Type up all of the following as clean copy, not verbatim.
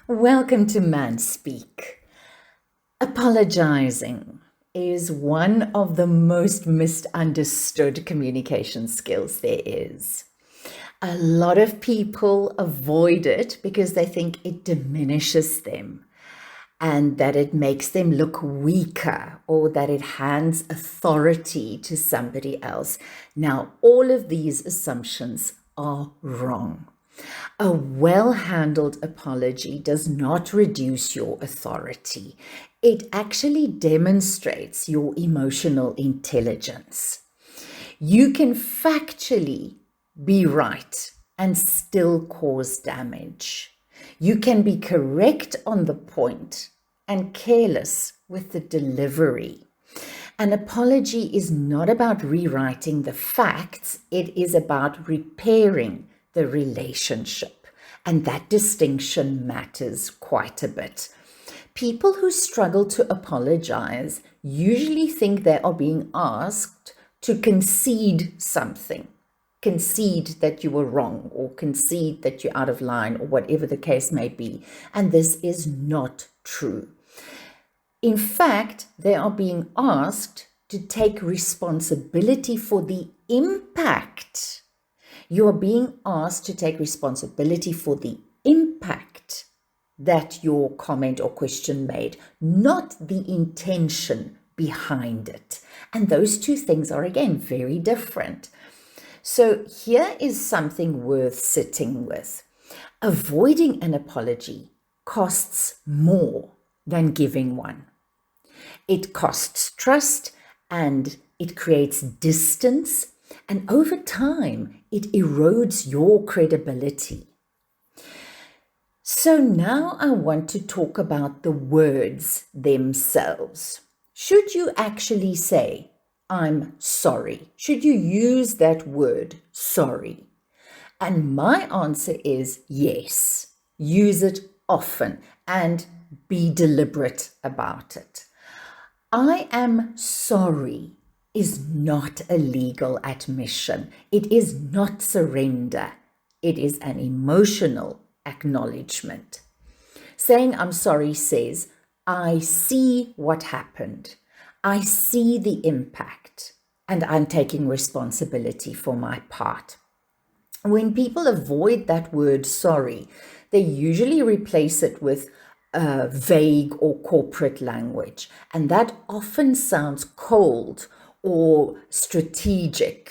Welcome to ManSpeak. Apologizing is one of the most misunderstood communication skills there is. A lot of people avoid it because they think it diminishes them and that it makes them look weaker or that it hands authority to somebody else. Now, all of these assumptions are wrong. A well-handled apology does not reduce your authority. It actually demonstrates your emotional intelligence. You can factually be right and still cause damage. You can be correct on the point and careless with the delivery. An apology is not about rewriting the facts, it is about repairing the relationship, and that distinction matters quite a bit. People who struggle to apologize usually think they are being asked to concede something, concede that you were wrong or concede that you're out of line or whatever the case may be, and this is not true. In fact, they are being asked to take responsibility for the impact. You are being asked to take responsibility for the impact that your comment or question made, not the intention behind it. And those two things are, again, very different. So here is something worth sitting with. Avoiding an apology costs more than giving one. It costs trust and it creates distance. And over time, it erodes your credibility. So now I want to talk about the words themselves. Should you actually say, I'm sorry? Should you use that word, sorry? And my answer is yes. Use it often and be deliberate about it. I am sorry is not a legal admission. It is not surrender. It is an emotional acknowledgement. Saying I'm sorry says, I see what happened. I see the impact, and I'm taking responsibility for my part. When people avoid that word sorry, they usually replace it with vague or corporate language, and that often sounds cold or strategic.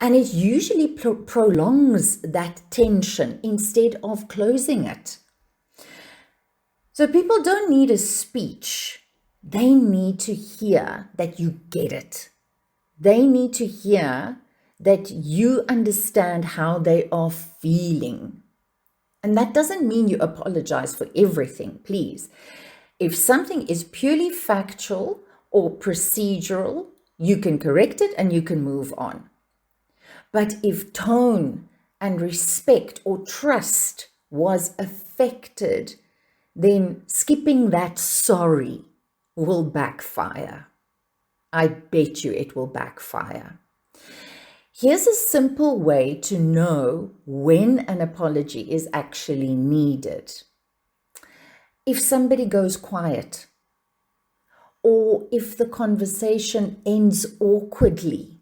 And it usually prolongs that tension instead of closing it. So people don't need a speech. They need to hear that you get it. They need to hear that you understand how they are feeling. And that doesn't mean you apologize for everything, please. If something is purely factual or procedural, you can correct it and you can move on. But if tone and respect or trust was affected, then skipping that sorry will backfire. I bet you it will backfire. Here's a simple way to know when an apology is actually needed. If somebody goes quiet, or if the conversation ends awkwardly,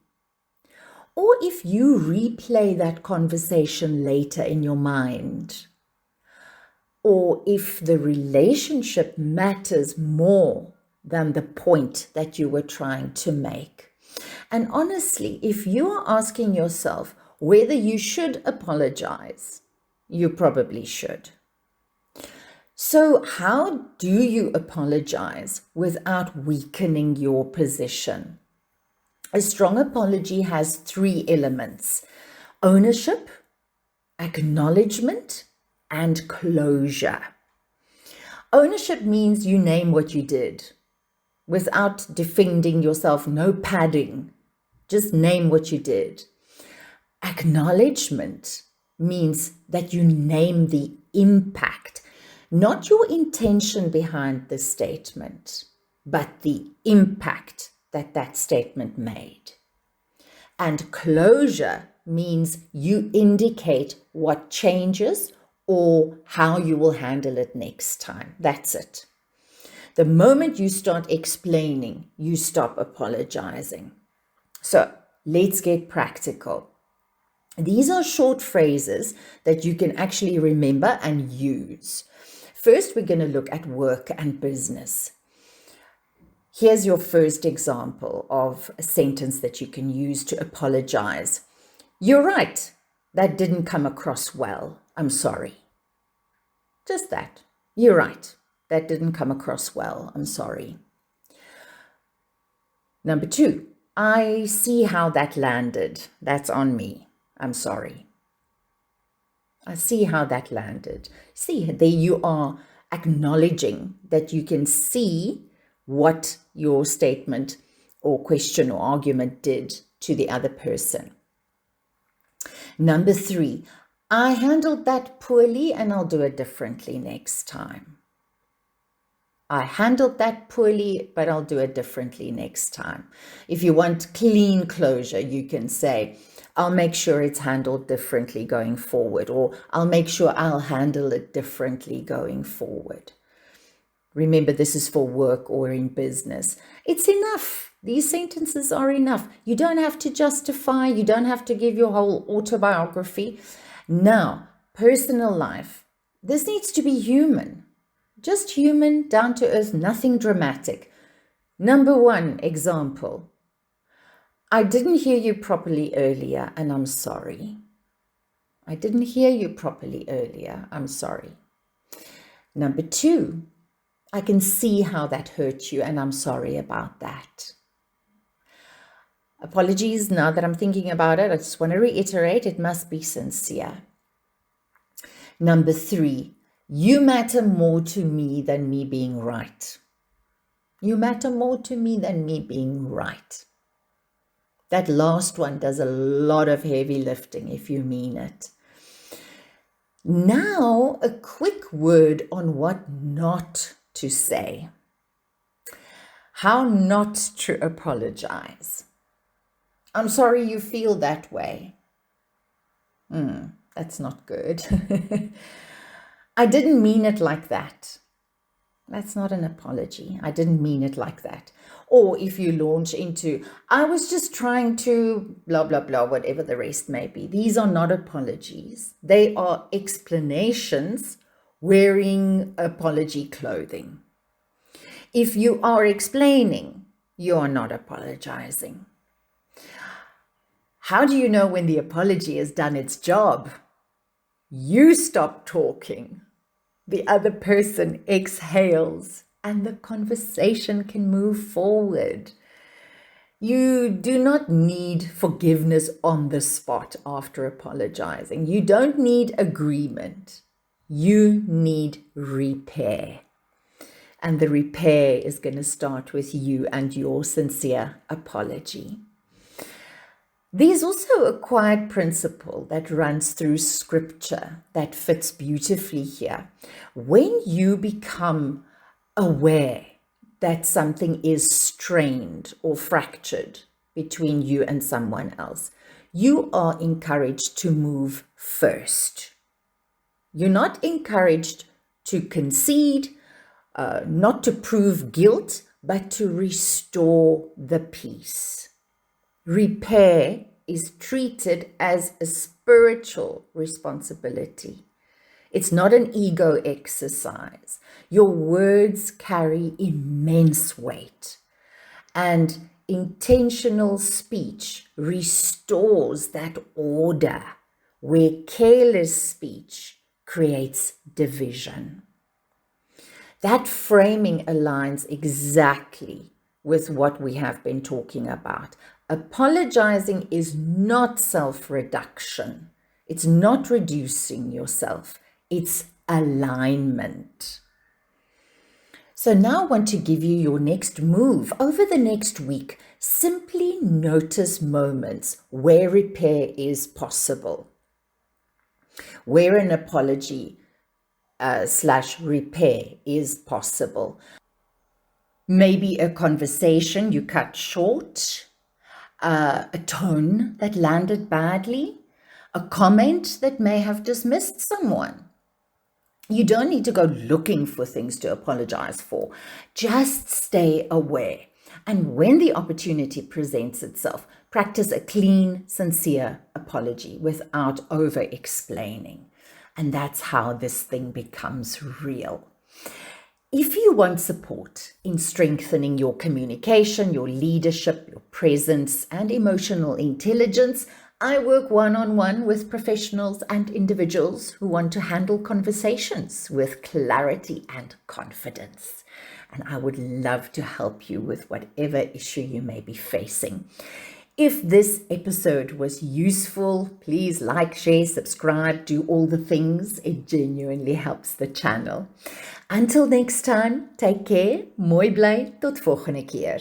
or if you replay that conversation later in your mind, or if the relationship matters more than the point that you were trying to make. And honestly, if you are asking yourself whether you should apologize, you probably should. So how do you apologize without weakening your position? A strong apology has 3 elements: ownership, acknowledgement, and closure. Ownership means you name what you did without defending yourself, no padding. Just name what you did. Acknowledgement means that you name the impact, not your intention behind the statement, but the impact that that statement made. And closure means you indicate what changes or how you will handle it next time. That's it. The moment you start explaining, you stop apologizing. So let's get practical. These are short phrases that you can actually remember and use. First, we're going to look at work and business. Here's your first example of a sentence that you can use to apologize. You're right. That didn't come across well. I'm sorry. Just that. You're right. That didn't come across well. I'm sorry. Number 2, I see how that landed. That's on me. I'm sorry. I see how that landed. See, there you are acknowledging that you can see what your statement or question or argument did to the other person. Number 3, I handled that poorly and I'll do it differently next time. I handled that poorly, but I'll do it differently next time. If you want clean closure, you can say, I'll make sure it's handled differently going forward, or I'll make sure I'll handle it differently going forward. Remember, this is for work or in business. It's enough. These sentences are enough. You don't have to justify. You don't have to give your whole autobiography. Now, personal life. This needs to be human. Just human, down to earth, nothing dramatic. Number 1 example. I didn't hear you properly earlier and I'm sorry. I didn't hear you properly earlier. I'm sorry. Number 2. I can see how that hurt you and I'm sorry about that. Apologies, now that I'm thinking about it, I just want to reiterate, it must be sincere. Number 3. You matter more to me than me being right. You matter more to me than me being right. That last one does a lot of heavy lifting if you mean it. Now, a quick word on what not to say. How not to apologize. I'm sorry you feel that way. That's not good. I didn't mean it like that. That's not an apology. I didn't mean it like that. Or if you launch into, I was just trying to blah, blah, blah, whatever the rest may be. These are not apologies. They are explanations wearing apology clothing. If you are explaining, you are not apologizing. How do you know when the apology has done its job? You stop talking. The other person exhales and the conversation can move forward. You do not need forgiveness on the spot after apologizing. You don't need agreement. You need repair. And the repair is going to start with you and your sincere apology. There's also a quiet principle that runs through scripture that fits beautifully here. When you become aware that something is strained or fractured between you and someone else, you are encouraged to move first. You're not encouraged to concede, not to prove guilt, but to restore the peace. Repair is treated as a spiritual responsibility. It's not an ego exercise. Your words carry immense weight, and intentional speech restores that order where careless speech creates division. That framing aligns exactly with what we have been talking about. Apologizing is not self-reduction. It's not reducing yourself. It's alignment. So now I want to give you your next move. Over the next week, simply notice moments where repair is possible, where an apology / repair is possible. Maybe a conversation you cut short, a tone that landed badly, a comment that may have dismissed someone. You don't need to go looking for things to apologize for. Just stay aware. And when the opportunity presents itself, practice a clean, sincere apology without over explaining. And that's how this thing becomes real. If you want support in strengthening your communication, your leadership, your presence, and emotional intelligence, I work one-on-one with professionals and individuals who want to handle conversations with clarity and confidence. And I would love to help you with whatever issue you may be facing. If this episode was useful, please like, share, subscribe, do all the things. It genuinely helps the channel. Until next time, take care. Mooi bly, tot volgende keer.